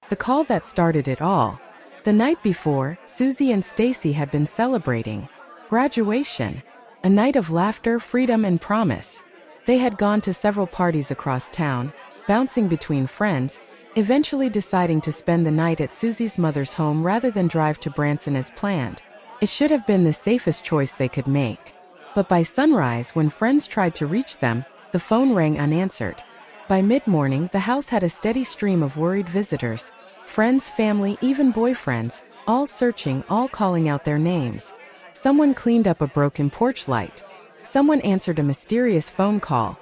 the call that started it all. The night before, Suzie and Stacy had been celebrating graduation, a night of laughter, freedom, and promise. They had gone to several parties across town, bouncing between friends, eventually deciding to spend the night at Suzie's mother's home rather than drive to Branson as planned. It should have been the safest choice they could make. But by sunrise, when friends tried to reach them, the phone rang unanswered. By mid-morning, the house had a steady stream of worried visitors. Friends, family, even boyfriends, all searching, all calling out their names. Someone cleaned up a broken porch light. Someone answered a mysterious phone call.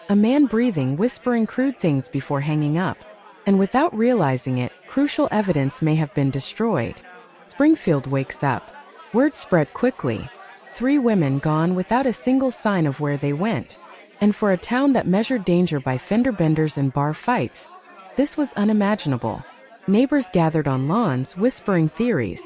A man breathing, whispering crude things before hanging up. And without realizing it, crucial evidence may have been destroyed. Springfield wakes up. Word spread quickly. 3 women gone without a single sign of where they went. And for a town that measured danger by fender benders and bar fights, this was unimaginable. Neighbors gathered on lawns, whispering theories.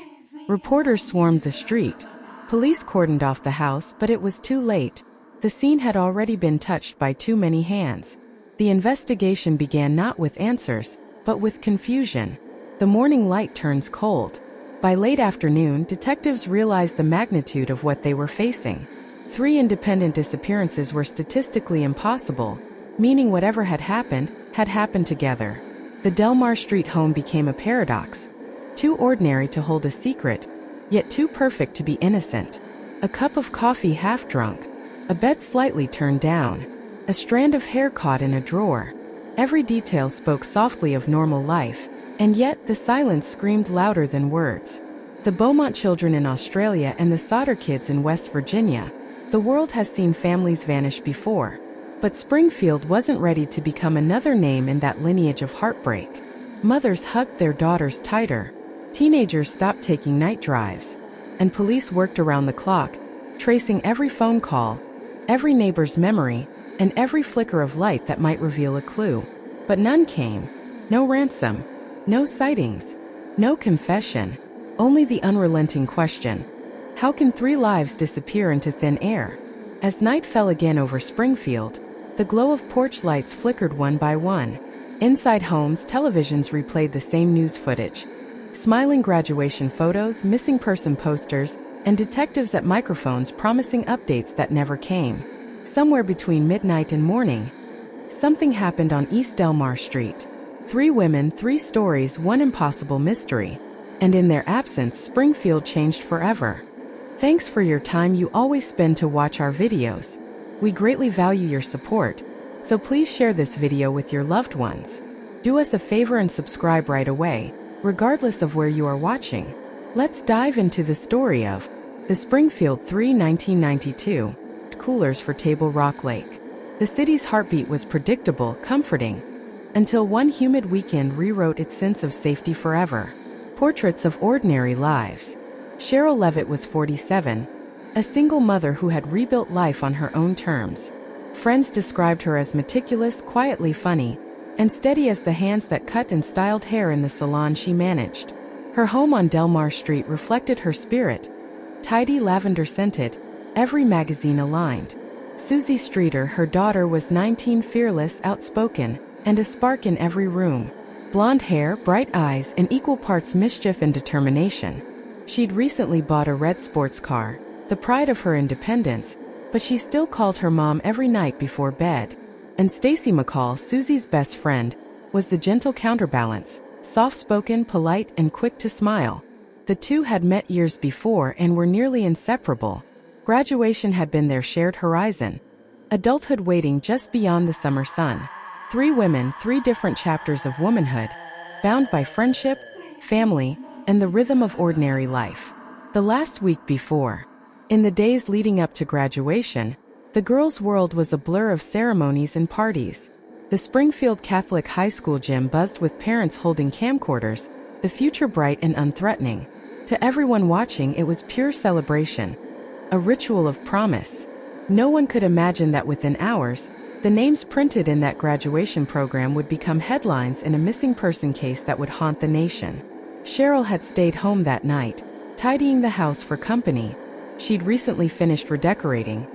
Reporters swarmed the street. Police cordoned off the house, but it was too late. The scene had already been touched by too many hands. The investigation began not with answers, but with confusion. The morning light turns cold. By late afternoon, detectives realized the magnitude of what they were facing. 3 independent disappearances were statistically impossible, meaning whatever had happened together. The Delmar Street home became a paradox. Too ordinary to hold a secret, yet too perfect to be innocent. A cup of coffee half drunk. A bed slightly turned down. A strand of hair caught in a drawer. Every detail spoke softly of normal life, and yet the silence screamed louder than words. The Beaumont children in Australia and the Sauter kids in West Virginia. The world has seen families vanish before. But Springfield wasn't ready to become another name in that lineage of heartbreak. Mothers hugged their daughters tighter. Teenagers stopped taking night drives. And police worked around the clock, tracing every phone call, every neighbor's memory, and every flicker of light that might reveal a clue. But none came. No ransom. No sightings. No confession. Only the unrelenting question. How can 3 lives disappear into thin air? As night fell again over Springfield, the glow of porch lights flickered one by one. Inside homes, televisions replayed the same news footage. Smiling graduation photos, missing person posters, and detectives at microphones promising updates that never came. Somewhere between midnight and morning, something happened on East Delmar Street. 3 women, 3 stories, 1 impossible mystery. And in their absence, Springfield changed forever. Thanks for your time you always spend to watch our videos. We greatly value your support, so please share this video with your loved ones. Do us a favor and subscribe right away, regardless of where you are watching. Let's dive into the story of the Springfield Three 1992 coolers for Table Rock Lake. The city's heartbeat was predictable, comforting, until one humid weekend rewrote its sense of safety forever. Portraits of ordinary lives. Sherrill Levitt was 47, a single mother who had rebuilt life on her own terms. Friends described her as meticulous, quietly funny, and steady as the hands that cut and styled hair in the salon she managed. Her home on Delmar Street reflected her spirit. Tidy, lavender-scented, every magazine aligned. Suzie Streeter, her daughter, was 19, fearless, outspoken, and a spark in every room. Blonde hair, bright eyes, and equal parts mischief and determination. She'd recently bought a red sports car, the pride of her independence, but she still called her mom every night before bed. And Stacy McCall, Suzie's best friend, was the gentle counterbalance, soft-spoken, polite, and quick to smile. The two had met years before and were nearly inseparable. Graduation had been their shared horizon. Adulthood waiting just beyond the summer sun. 3 women, 3 different chapters of womanhood, bound by friendship, family, and the rhythm of ordinary life. The last week before. In the days leading up to graduation, the girls' world was a blur of ceremonies and parties. The Springfield Catholic High School gym buzzed with parents holding camcorders, the future bright and unthreatening. To everyone watching, it was pure celebration. A ritual of promise. No one could imagine that within hours, the names printed in that graduation program would become headlines in a missing person case that would haunt the nation. Sherrill had stayed home that night, tidying the house for company. She'd recently finished redecorating.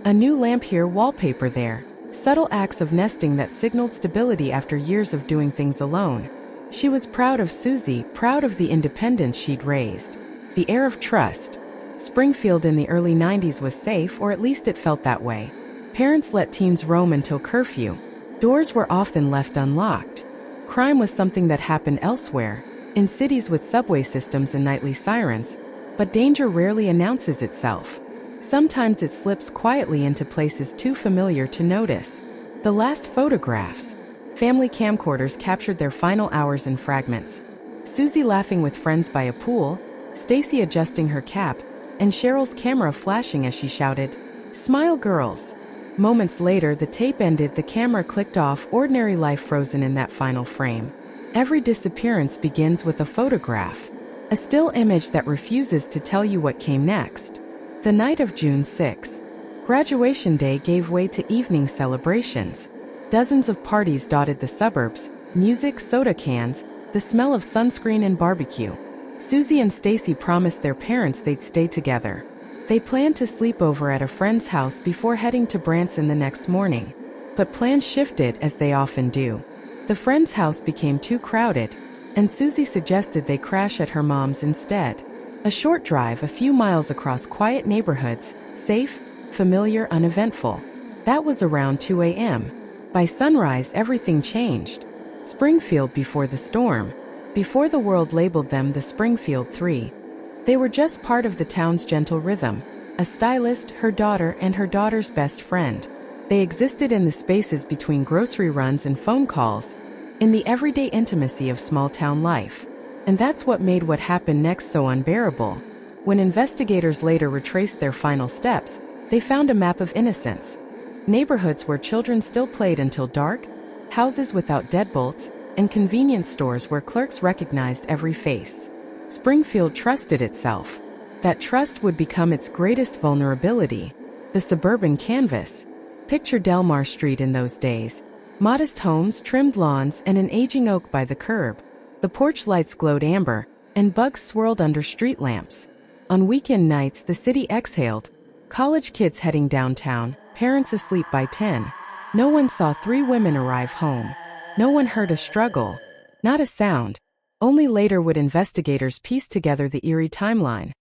A new lamp here, wallpaper there. Subtle acts of nesting that signaled stability after years of doing things alone. She was proud of Suzie, proud of the independence she'd raised. The air of trust. Springfield in the early 90s was safe, or at least it felt that way. Parents let teens roam until curfew. Doors were often left unlocked. Crime was something that happened elsewhere, in cities with subway systems and nightly sirens, but danger rarely announces itself. Sometimes it slips quietly into places too familiar to notice. The last photographs. Family camcorders captured their final hours in fragments. Suzie laughing with friends by a pool, Stacy adjusting her cap, and Sherrill's camera flashing as she shouted, "Smile, girls." Moments later, the tape ended, the camera clicked off, ordinary life frozen in that final frame. Every disappearance begins with a photograph, a still image that refuses to tell you what came next. The night of June 6. Graduation day gave way to evening celebrations. Dozens of parties dotted the suburbs, music, soda cans, the smell of sunscreen and barbecue. Suzie and Stacy promised their parents they'd stay together. They planned to sleep over at a friend's house before heading to Branson the next morning. But plans shifted, as they often do. The friend's house became too crowded, and Suzie suggested they crash at her mom's instead. A short drive, a few miles across quiet neighborhoods, safe, familiar, uneventful. That was around 2 a.m. By sunrise, everything changed. Springfield before the storm. Before the world labeled them the Springfield Three. They were just part of the town's gentle rhythm. A stylist, her daughter, and her daughter's best friend. They existed in the spaces between grocery runs and phone calls, in the everyday intimacy of small-town life. And that's what made what happened next so unbearable. When investigators later retraced their final steps, they found a map of innocence. Neighborhoods where children still played until dark, houses without deadbolts, and convenience stores where clerks recognized every face. Springfield trusted itself. That trust would become its greatest vulnerability. The suburban canvas. Picture Delmar Street in those days. Modest homes, trimmed lawns, and an aging oak by the curb. The porch lights glowed amber, and bugs swirled under street lamps. On weekend nights, the city exhaled. College kids heading downtown, parents asleep by 10. No one saw 3 women arrive home. No one heard a struggle. Not a sound. Only later would investigators piece together the eerie timeline.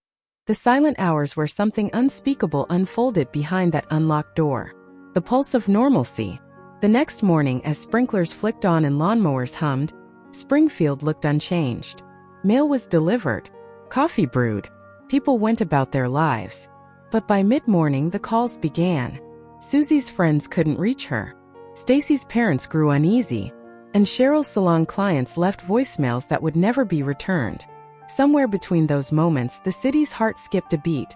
The silent hours where something unspeakable unfolded behind that unlocked door. The pulse of normalcy. The next morning, as sprinklers flicked on and lawnmowers hummed, Springfield looked unchanged. Mail was delivered. Coffee brewed. People went about their lives. But by mid-morning, the calls began. Suzie's friends couldn't reach her. Stacy's parents grew uneasy. And Sherrill's salon clients left voicemails that would never be returned. Somewhere between those moments, the city's heart skipped a beat.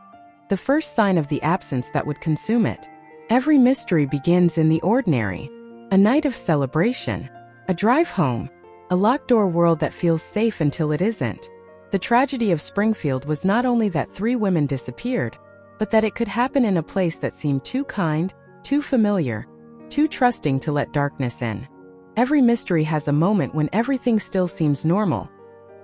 The first sign of the absence that would consume it. Every mystery begins in the ordinary. A night of celebration. A drive home. A locked-door world that feels safe until it isn't. The tragedy of Springfield was not only that 3 women disappeared, but that it could happen in a place that seemed too kind, too familiar, too trusting to let darkness in. Every mystery has a moment when everything still seems normal.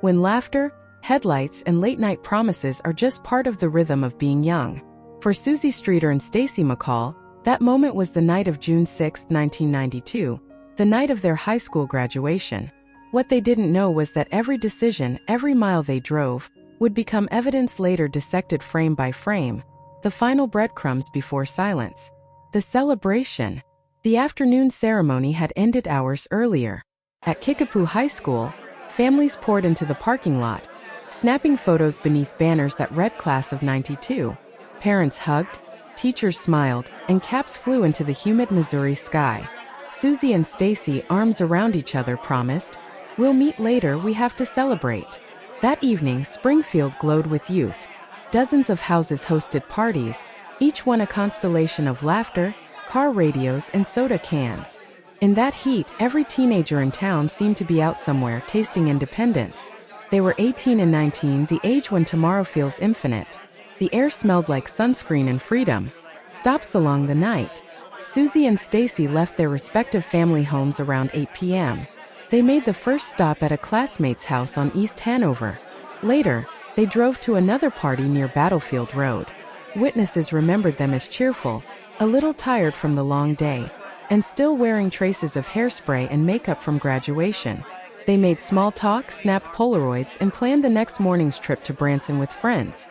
When laughter, headlights, and late-night promises are just part of the rhythm of being young. For Suzie Streeter and Stacy McCall, that moment was the night of June 6, 1992, the night of their high school graduation. What they didn't know was that every decision, every mile they drove, would become evidence later, dissected frame by frame, the final breadcrumbs before silence. The celebration. The afternoon ceremony had ended hours earlier. At Kickapoo High School, families poured into the parking lot, snapping photos beneath banners that read Class of '92. Parents hugged, teachers smiled, and caps flew into the humid Missouri sky. Suzie and Stacy, arms around each other, promised, "We'll meet later, we have to celebrate." That evening, Springfield glowed with youth. Dozens of houses hosted parties, each one a constellation of laughter, car radios, and soda cans. In that heat, every teenager in town seemed to be out somewhere, tasting independence. They were 18 and 19, the age when tomorrow feels infinite. The air smelled like sunscreen and freedom. Stops along the night. Suzie and Stacy left their respective family homes around 8 p.m. They made the first stop at a classmate's house on East Hanover. Later, they drove to another party near Battlefield Road. Witnesses remembered them as cheerful, a little tired from the long day, and still wearing traces of hairspray and makeup from graduation. They made small talk, snapped Polaroids, and planned the next morning's trip to Branson with friends.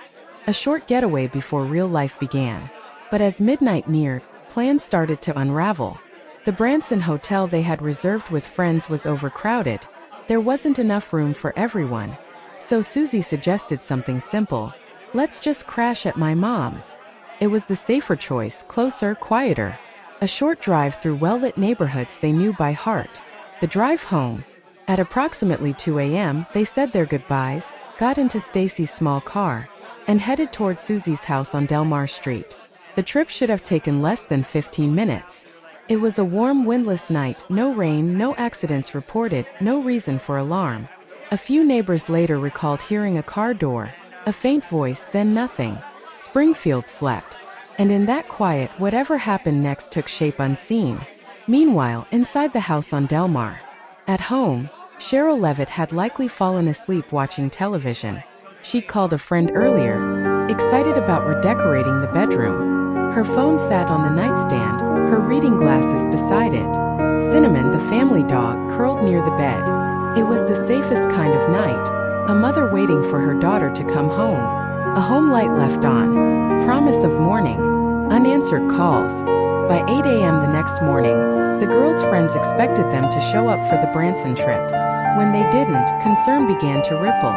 A short getaway before real life began. But as midnight neared, plans started to unravel. The Branson hotel they had reserved with friends was overcrowded. There wasn't enough room for everyone. So Suzie suggested something simple. Let's just crash at my mom's. It was the safer choice, closer, quieter. A short drive through well-lit neighborhoods they knew by heart. The drive home. At approximately 2 a.m., they said their goodbyes, got into Stacy's small car, and headed toward Suzie's house on Delmar Street. The trip should have taken less than 15 minutes. It was a warm, windless night, no rain, no accidents reported, no reason for alarm. A few neighbors later recalled hearing a car door, a faint voice, then nothing. Springfield slept. And in that quiet, whatever happened next took shape unseen. Meanwhile, inside the house on Delmar. At home, Sherrill Levitt had likely fallen asleep watching television. She'd called a friend earlier, excited about redecorating the bedroom. Her phone sat on the nightstand, her reading glasses beside it. Cinnamon, the family dog, curled near the bed. It was the safest kind of night, a mother waiting for her daughter to come home. A home light left on. Promise of morning. Unanswered calls. By 8 a.m. the next morning, the girls' friends expected them to show up for the Branson trip. When they didn't, concern began to ripple.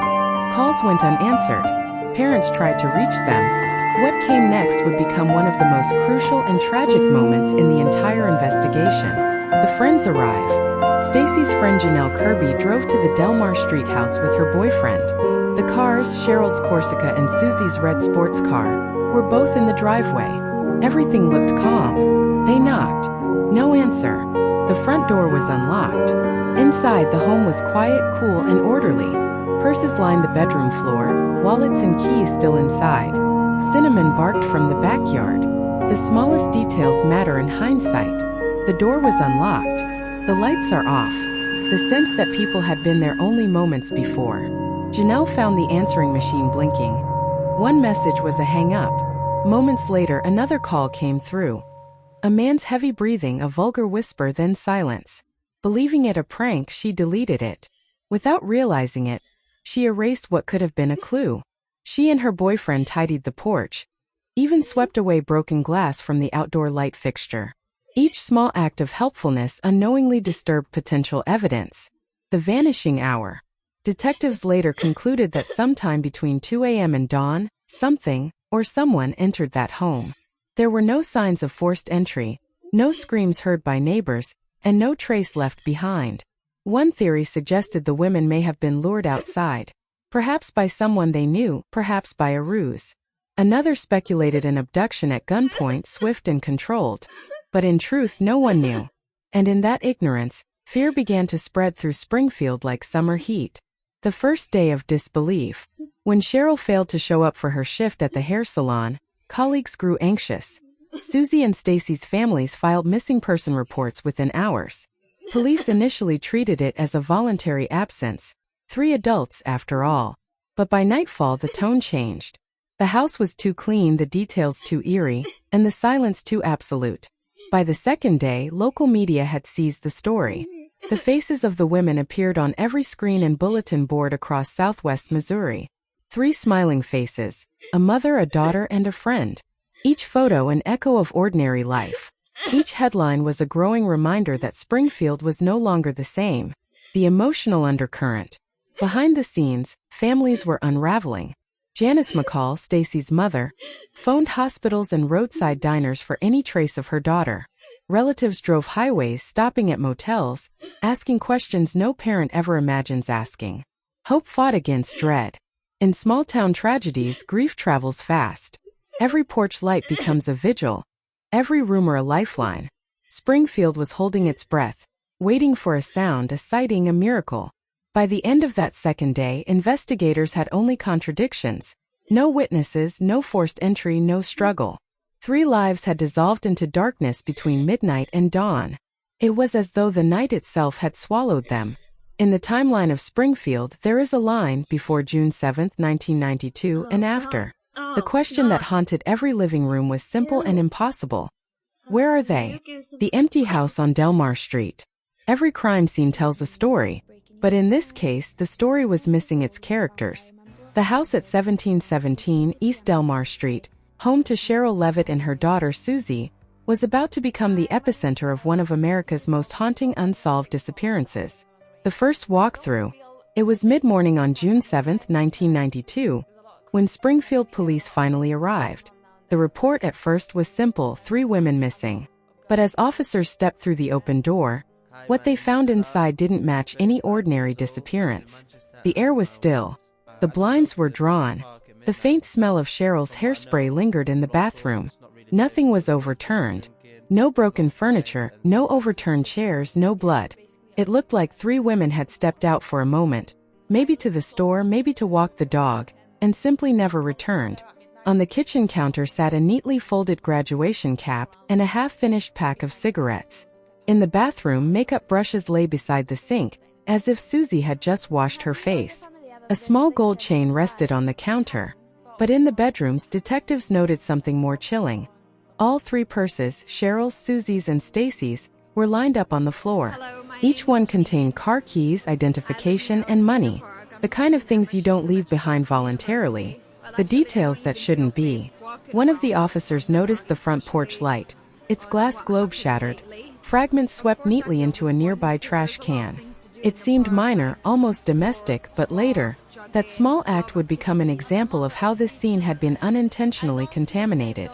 Calls went unanswered. Parents tried to reach them. What came next would become one of the most crucial and tragic moments in the entire investigation. The friends arrive. Stacy's friend Janelle Kirby drove to the Delmar Street house with her boyfriend. The cars, Cheryl's Corsica and Suzie's red sports car, were both in the driveway. Everything looked calm. They knocked. No answer. The front door was unlocked. Inside, the home was quiet, cool, and orderly. Purses lined the bedroom floor, wallets and keys still inside. Cinnamon barked from the backyard. The smallest details matter in hindsight. The door was unlocked. The lights are off. The sense that people had been there only moments before. Janelle found the answering machine blinking. One message was a hang-up. Moments later, another call came through. A man's heavy breathing, a vulgar whisper, then silence. Believing it a prank, she deleted it. Without realizing it, she erased what could have been a clue. She and her boyfriend tidied the porch, even swept away broken glass from the outdoor light fixture. Each small act of helpfulness unknowingly disturbed potential evidence. The vanishing hour. Detectives later concluded that sometime between 2 a.m. and dawn, something or someone entered that home. There were no signs of forced entry, no screams heard by neighbors, and no trace left behind. One theory suggested the women may have been lured outside, perhaps by someone they knew, perhaps by a ruse. Another speculated an abduction at gunpoint, swift and controlled. But in truth, no one knew. And in that ignorance, fear began to spread through Springfield like summer heat. The first day of disbelief. When Sherrill failed to show up for her shift at the hair salon, colleagues grew anxious. Suzie and Stacy's families filed missing person reports within hours. Police initially treated it as a voluntary absence. 3 adults, after all. But by nightfall, the tone changed. The house was too clean, the details too eerie, and the silence too absolute. By the second day, local media had seized the story. The faces of the women appeared on every screen and bulletin board across southwest Missouri. 3 smiling faces, a mother, a daughter, and a friend. Each photo an echo of ordinary life. Each headline was a growing reminder that Springfield was no longer the same. The emotional undercurrent. Behind the scenes, families were unraveling. Janice McCall, Stacy's mother, phoned hospitals and roadside diners for any trace of her daughter. Relatives drove highways, stopping at motels, asking questions no parent ever imagines asking. Hope fought against dread. In small-town tragedies, grief travels fast. Every porch light becomes a vigil. Every rumor a lifeline. Springfield was holding its breath, waiting for a sound, a sighting, a miracle. By the end of that second day, investigators had only contradictions. No witnesses, no forced entry, no struggle. 3 lives had dissolved into darkness between midnight and dawn. It was as though the night itself had swallowed them. In the timeline of Springfield, there is a line before June 7, 1992, and after. The question that haunted every living room was simple and impossible. Where are they? The empty house on Delmar Street. Every crime scene tells a story. But in this case, the story was missing its characters. The house at 1717 East Delmar Street, home to Sherrill Levitt and her daughter Suzie, was about to become the epicenter of one of America's most haunting unsolved disappearances. The first walkthrough. It was mid-morning on June 7, 1992, when Springfield police finally arrived. The report at first was simple: 3 women missing. But as officers stepped through the open door, what they found inside didn't match any ordinary disappearance. The air was still. The blinds were drawn. The faint smell of Sherrill's hairspray lingered in the bathroom. Nothing was overturned. No broken furniture, no overturned chairs, no blood. It looked like 3 women had stepped out for a moment, maybe to the store, maybe to walk the dog, and simply never returned. On the kitchen counter sat a neatly folded graduation cap and a half-finished pack of cigarettes. In the bathroom, makeup brushes lay beside the sink, as if Suzie had just washed her face. A small gold chain rested on the counter. But in the bedrooms, detectives noted something more chilling. All 3 purses, Sherrill's, Suzie's, and Stacy's, were lined up on the floor. Each one contained car keys, identification, and money. The kind of things you don't leave behind voluntarily. The details that shouldn't be. One of the officers noticed the front porch light. Its glass globe shattered. Fragments swept neatly into a nearby trash can. It seemed minor, almost domestic, but later, that small act would become an example of how this scene had been unintentionally contaminated.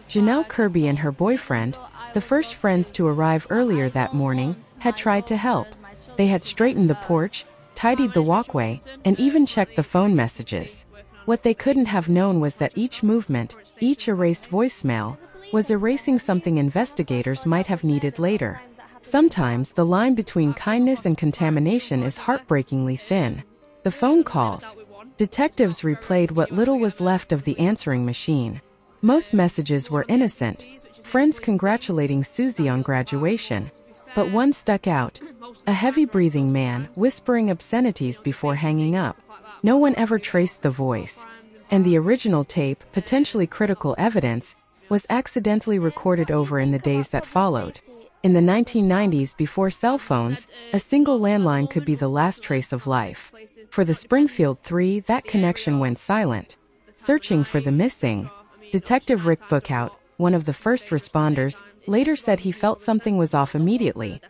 Janelle Kirby and her boyfriend, the first friends to arrive earlier that morning, had tried to help. They had straightened the porch, tidied the walkway, and even checked the phone messages. What they couldn't have known was that each movement, each erased voicemail, was erasing something investigators might have needed later. Sometimes the line between kindness and contamination is heartbreakingly thin. The phone calls. Detectives replayed what little was left of the answering machine. Most messages were innocent, friends congratulating Suzie on graduation. But one stuck out. A heavy-breathing man, whispering obscenities before hanging up. No one ever traced the voice. And the original tape, potentially critical evidence, was accidentally recorded over in the days that followed. In the 1990s, before cell phones, a single landline could be the last trace of life. For the Springfield Three, that connection went silent. Searching for the missing. Detective Rick Bookout, one of the first responders, later said he felt something was off immediately.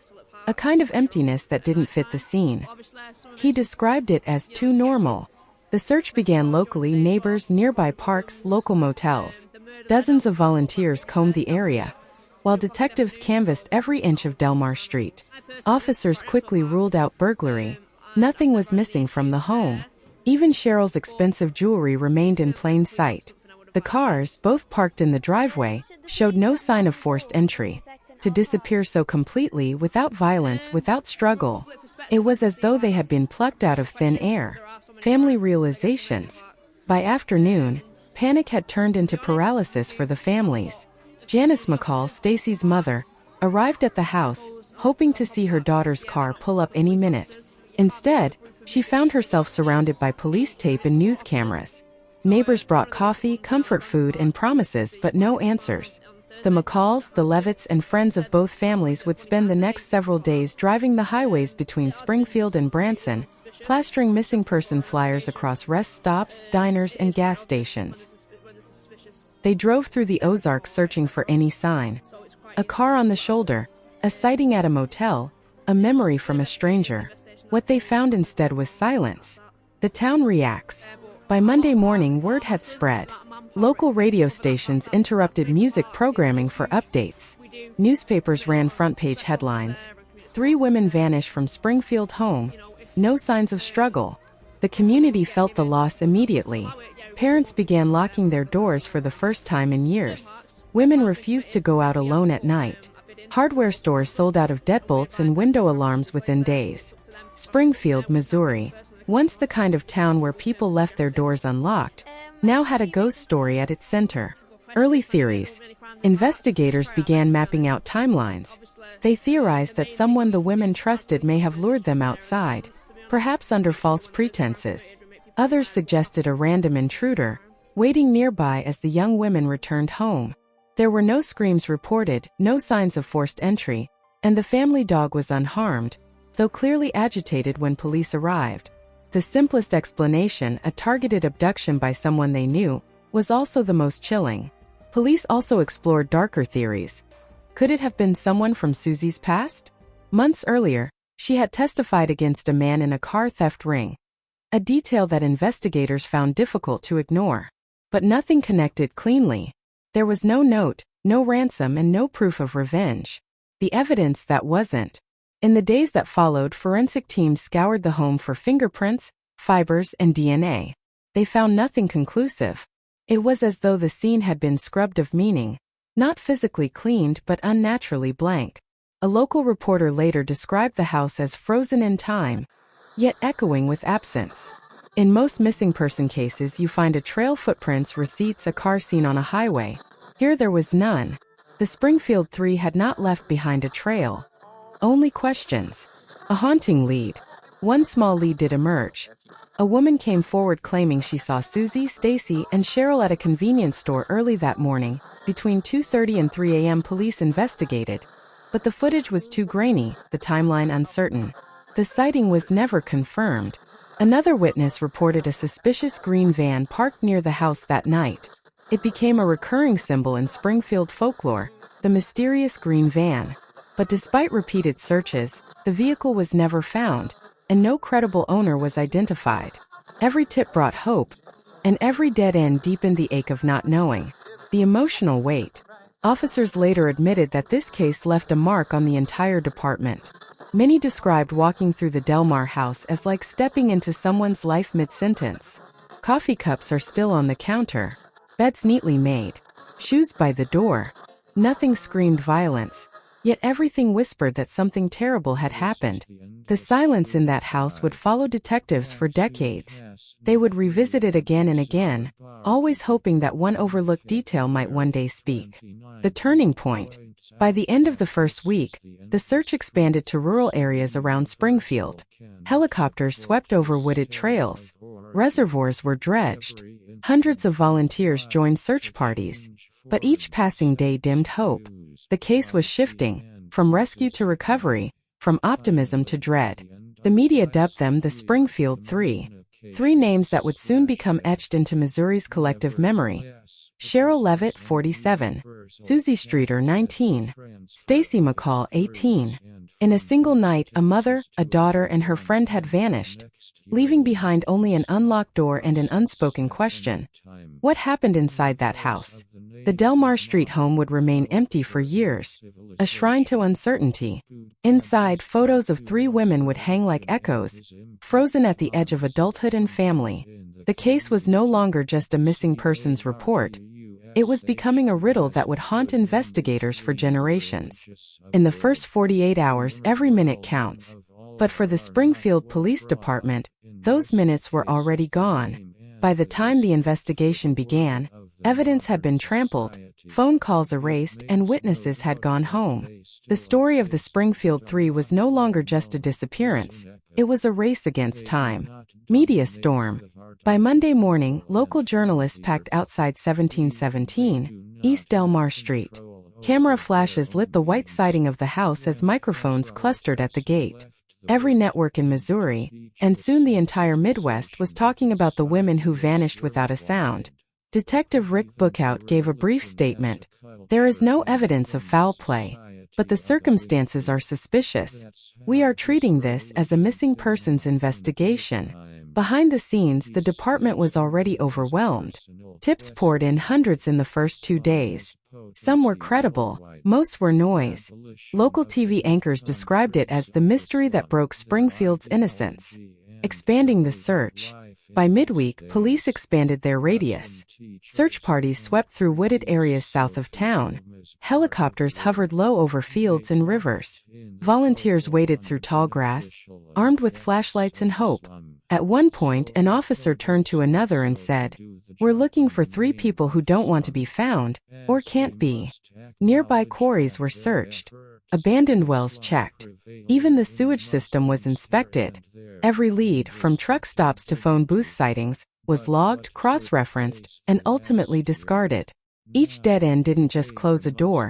A kind of emptiness that didn't fit the scene. He described it as too normal. The search began locally: neighbors, nearby parks, local motels. Dozens of volunteers combed the area. While detectives canvassed every inch of Delmar Street, officers quickly ruled out burglary. Nothing was missing from the home. Even Sherrill's expensive jewelry remained in plain sight. The cars, both parked in the driveway, showed no sign of forced entry. To disappear so completely, without violence, without struggle, it was as though they had been plucked out of thin air. Family realizations. By afternoon, panic had turned into paralysis for the families. Janice McCall, Stacy's mother, arrived at the house, hoping to see her daughter's car pull up any minute. Instead, she found herself surrounded by police tape and news cameras. Neighbors brought coffee, comfort food, and promises, but no answers. The McCalls, the Levitts, and friends of both families would spend the next several days driving the highways between Springfield and Branson, plastering missing person flyers across rest stops, diners, and gas stations. They drove through the Ozarks searching for any sign. A car on the shoulder, a sighting at a motel, a memory from a stranger. What they found instead was silence. The town reacts. By Monday morning, word had spread. Local radio stations interrupted music programming for updates. Newspapers ran front-page headlines. 3 women vanish from Springfield home. No signs of struggle. The community felt the loss immediately. Parents began locking their doors for the first time in years. Women refused to go out alone at night. Hardware stores sold out of deadbolts and window alarms within days. Springfield, Missouri, once the kind of town where people left their doors unlocked, now had a ghost story at its center. Early theories. Investigators began mapping out timelines. They theorized that someone the women trusted may have lured them outside, perhaps under false pretenses. Others suggested a random intruder, waiting nearby as the young women returned home. There were no screams reported, no signs of forced entry, and the family dog was unharmed. though clearly agitated when police arrived. The simplest explanation, a targeted abduction by someone they knew, was also the most chilling. Police also explored darker theories. Could it have been someone from Suzie's past? Months earlier, she had testified against a man in a car theft ring, a detail that investigators found difficult to ignore. But nothing connected cleanly. There was no note, no ransom, and no proof of revenge. The evidence that wasn't. In the days that followed, forensic teams scoured the home for fingerprints, fibers, and DNA. They found nothing conclusive. It was as though the scene had been scrubbed of meaning, not physically cleaned but unnaturally blank. A local reporter later described the house as frozen in time, yet echoing with absence. In most missing person cases, you find a trail, footprints, receipts, a car seen on a highway. Here there was none. The Springfield Three had not left behind a trail. Only questions. A haunting lead. One small lead did emerge. A woman came forward claiming she saw Suzie, Stacy, and Sherrill at a convenience store early that morning. Between 2:30 and 3 a.m. police investigated. But the footage was too grainy, the timeline uncertain. The sighting was never confirmed. Another witness reported a suspicious green van parked near the house that night. It became a recurring symbol in Springfield folklore, the mysterious green van. But despite repeated searches, the vehicle was never found, and no credible owner was identified. Every tip brought hope, and every dead end deepened the ache of not knowing. The emotional weight. Officers later admitted that this case left a mark on the entire department. Many described walking through the Delmar house as like stepping into someone's life mid-sentence. Coffee cups are still on the counter, beds neatly made, shoes by the door. Nothing screamed violence. Yet everything whispered that something terrible had happened. The silence in that house would follow detectives for decades. They would revisit it again and again, always hoping that one overlooked detail might one day speak. The turning point. By the end of the first week, the search expanded to rural areas around Springfield. Helicopters swept over wooded trails. Reservoirs were dredged. Hundreds of volunteers joined search parties. But each passing day dimmed hope. The case was shifting, from rescue to recovery, from optimism to dread. The media dubbed them the Springfield Three. Three names that would soon become etched into Missouri's collective memory. Sherrill Levitt, 47. Suzie Streeter, 19. Stacy McCall, 18. In a single night, a mother, a daughter, and her friend had vanished, leaving behind only an unlocked door and an unspoken question. What happened inside that house? The Delmar Street home would remain empty for years, a shrine to uncertainty. Inside, photos of three women would hang like echoes, frozen at the edge of adulthood and family. The case was no longer just a missing persons report. It was becoming a riddle that would haunt investigators for generations. In the first 48 hours, every minute counts. But for the Springfield Police Department, those minutes were already gone. By the time the investigation began, evidence had been trampled, phone calls erased, and witnesses had gone home. The story of the Springfield Three was no longer just a disappearance. It was a race against time. Media storm. By Monday morning, local journalists packed outside 1717 East Delmar Street. Camera flashes lit the white siding of the house as microphones clustered at the gate. Every network in Missouri, and soon the entire Midwest, was talking about the women who vanished without a sound. Detective Rick Bookout gave a brief statement. There is no evidence of foul play, but the circumstances are suspicious. We are treating this as a missing persons investigation. Behind the scenes, the department was already overwhelmed. Tips poured in hundreds in the first 2 days. Some were credible, most were noise. Local TV anchors described it as the mystery that broke Springfield's innocence. Expanding the search. By midweek, police expanded their radius. Search parties swept through wooded areas south of town. Helicopters hovered low over fields and rivers. Volunteers waded through tall grass, armed with flashlights and hope. At one point, an officer turned to another and said, "We're looking for 3 people who don't want to be found, or can't be." Nearby quarries were searched. Abandoned wells checked. Even the sewage system was inspected. Every lead, from truck stops to phone booth sightings, was logged, cross-referenced, and ultimately discarded. Each dead end didn't just close a door.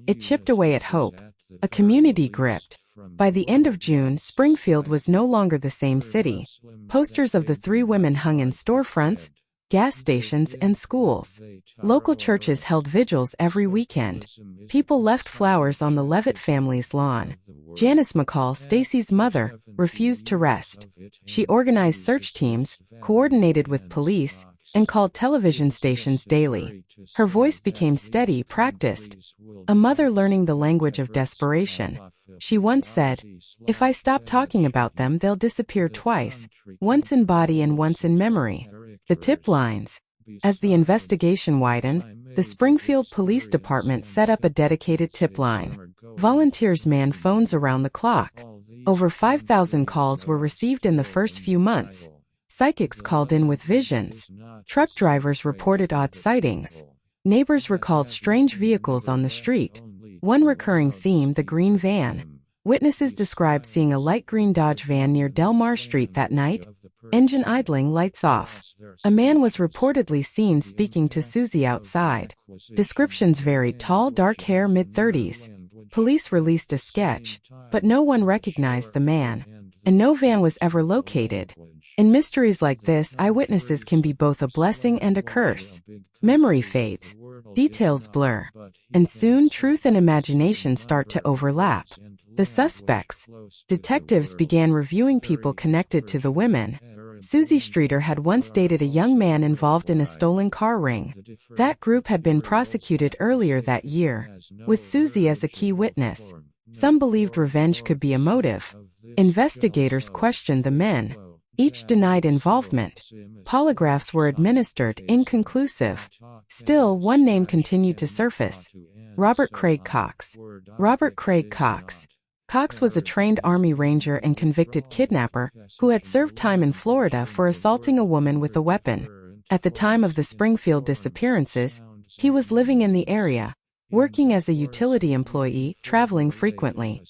It chipped away at hope. A community gripped. By the end of June, Springfield was no longer the same city. Posters of the three women hung in storefronts, gas stations, and schools. Local churches held vigils every weekend. People left flowers on the Levitt family's lawn. Janice McCall, Stacy's mother, refused to rest. She organized search teams, coordinated with police, and called television stations daily. Her voice became steady, practiced, a mother learning the language of desperation. She once said, "If I stop talking about them, they'll disappear twice, once in body and once in memory." The tip lines. As the investigation widened, the Springfield Police Department set up a dedicated tip line. Volunteers manned phones around the clock. Over 5,000 calls were received in the first few months. Psychics called in with visions. Truck drivers reported odd sightings. Neighbors recalled strange vehicles on the street. One recurring theme, the green van. Witnesses described seeing a light green Dodge van near Delmar Street that night. Engine idling, lights off. A man was reportedly seen speaking to Suzie outside. Descriptions varied: tall, dark hair, mid-30s. Police released a sketch, but no one recognized the man, and no van was ever located. In mysteries like this, eyewitnesses can be both a blessing and a curse. Memory fades, details blur, and soon truth and imagination start to overlap. The suspects. Detectives began reviewing people connected to the women. Suzie Streeter had once dated a young man involved in a stolen car ring. That group had been prosecuted earlier that year, with Suzie as a key witness. Some believed revenge could be a motive. Investigators questioned the men. Each denied involvement. Polygraphs were administered, inconclusive. Still, one name continued to surface: Robert Craig Cox. Robert Craig Cox. Cox was a trained Army Ranger and convicted kidnapper who had served time in Florida for assaulting a woman with a weapon. At the time of the Springfield disappearances, he was living in the area, working as a utility employee, traveling frequently.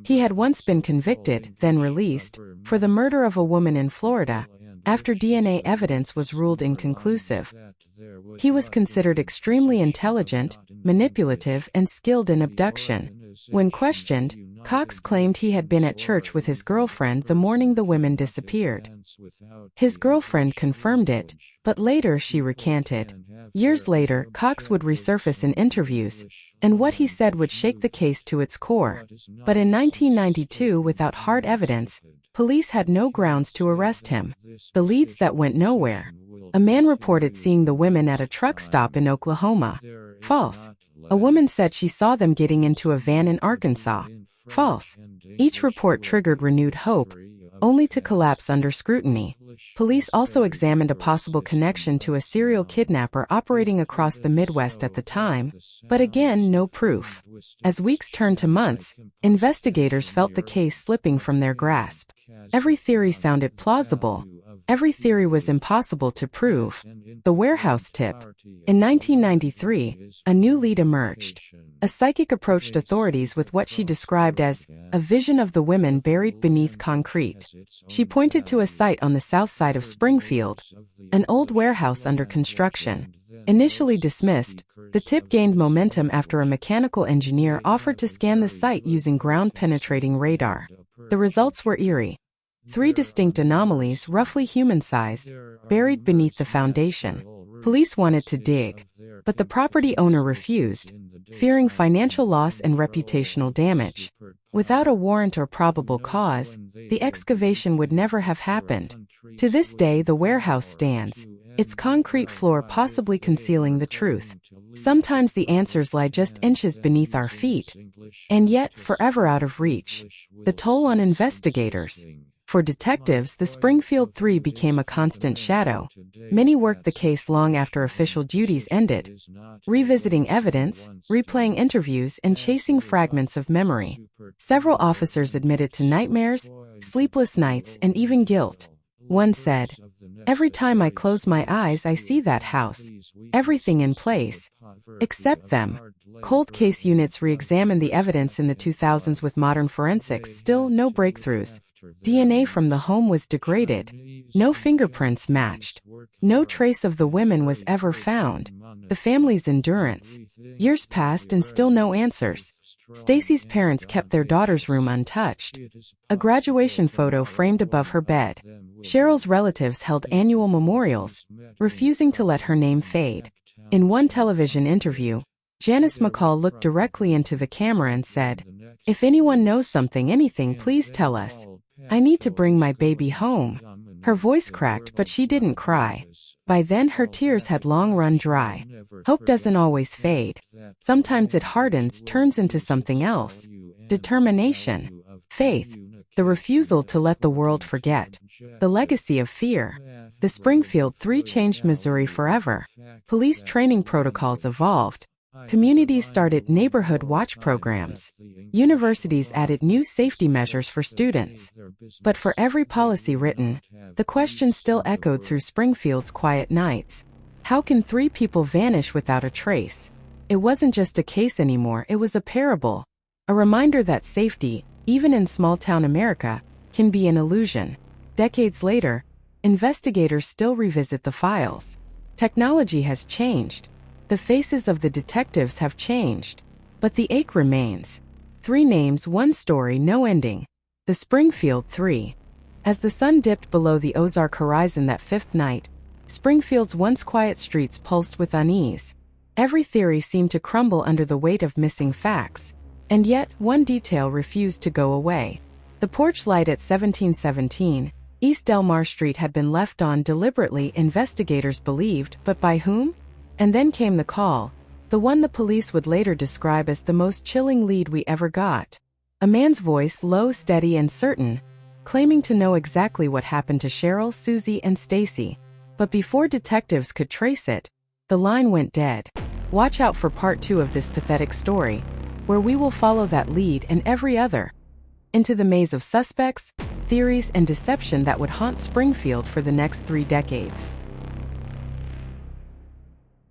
He had once been convicted, then released, for the murder of a woman in Florida, after DNA evidence was ruled inconclusive. He was considered extremely intelligent, manipulative, and skilled in abduction. When questioned, Cox claimed he had been at church with his girlfriend the morning the women disappeared. His girlfriend confirmed it, but later she recanted. Years later, Cox would resurface in interviews, and what he said would shake the case to its core. But in 1992, without hard evidence, police had no grounds to arrest him. The leads that went nowhere. A man reported seeing the women at a truck stop in Oklahoma. False. A woman said she saw them getting into a van in Arkansas. False. Each report triggered renewed hope, only to collapse under scrutiny. Police also examined a possible connection to a serial kidnapper operating across the Midwest at the time, but again, no proof. As weeks turned to months, investigators felt the case slipping from their grasp. Every theory sounded plausible. Every theory was impossible to prove. The warehouse tip. In 1993, a new lead emerged. A psychic approached authorities with what she described as a vision of the women buried beneath concrete. She pointed to a site on the south side of Springfield, an old warehouse under construction. Initially dismissed, the tip gained momentum after a mechanical engineer offered to scan the site using ground-penetrating radar. The results were eerie. 3 distinct anomalies, roughly human-sized, buried beneath the foundation. Police wanted to dig, but the property owner refused, fearing financial loss and reputational damage. Without a warrant or probable cause, the excavation would never have happened. To this day, the warehouse stands, its concrete floor possibly concealing the truth. Sometimes the answers lie just inches beneath our feet, and yet forever out of reach. The toll on investigators. For detectives, the Springfield Three became a constant shadow. Many worked the case long after official duties ended, revisiting evidence, replaying interviews, and chasing fragments of memory. Several officers admitted to nightmares, sleepless nights, and even guilt. One said, "Every time I close my eyes, I see that house. Everything in place. Except them." Cold case units re-examined the evidence in the 2000s with modern forensics, still no breakthroughs. DNA from the home was degraded. No fingerprints matched. No trace of the women was ever found. The family's endurance. Years passed and still no answers. Stacy's parents kept their daughter's room untouched. A graduation photo framed above her bed. Sherrill's relatives held annual memorials, refusing to let her name fade. In one television interview, Janice McCall looked directly into the camera and said, "If anyone knows anything, please tell us. I need to bring my baby home." Her voice cracked, but she didn't cry. By then her tears had long run dry. Hope doesn't always fade. Sometimes it hardens, turns into something else. Determination, faith, the refusal to let the world forget. The legacy of fear. The Springfield Three changed Missouri forever. Police training protocols evolved. Communities started neighborhood watch programs. Universities added new safety measures for students. But for every policy written, the question still echoed through Springfield's quiet nights. How can 3 people vanish without a trace? It wasn't just a case anymore, it was a parable. A reminder that safety, even in small-town America, can be an illusion. Decades later, investigators still revisit the files. Technology has changed. The faces of the detectives have changed. But the ache remains. 3 names, 1 story, no ending. The Springfield Three. As the sun dipped below the Ozark horizon that 5th night, Springfield's once quiet streets pulsed with unease. Every theory seemed to crumble under the weight of missing facts. And yet, one detail refused to go away. The porch light at 1717 East Delmar Street had been left on deliberately, investigators believed, but by whom? And then came the call, the one the police would later describe as the most chilling lead we ever got. A man's voice, low, steady, and certain, claiming to know exactly what happened to Sherrill, Suzie, and Stacy. But before detectives could trace it, the line went dead. Watch out for part 2 of this pathetic story, where we will follow that lead and every other into the maze of suspects, theories, and deception that would haunt Springfield for the next 3 decades.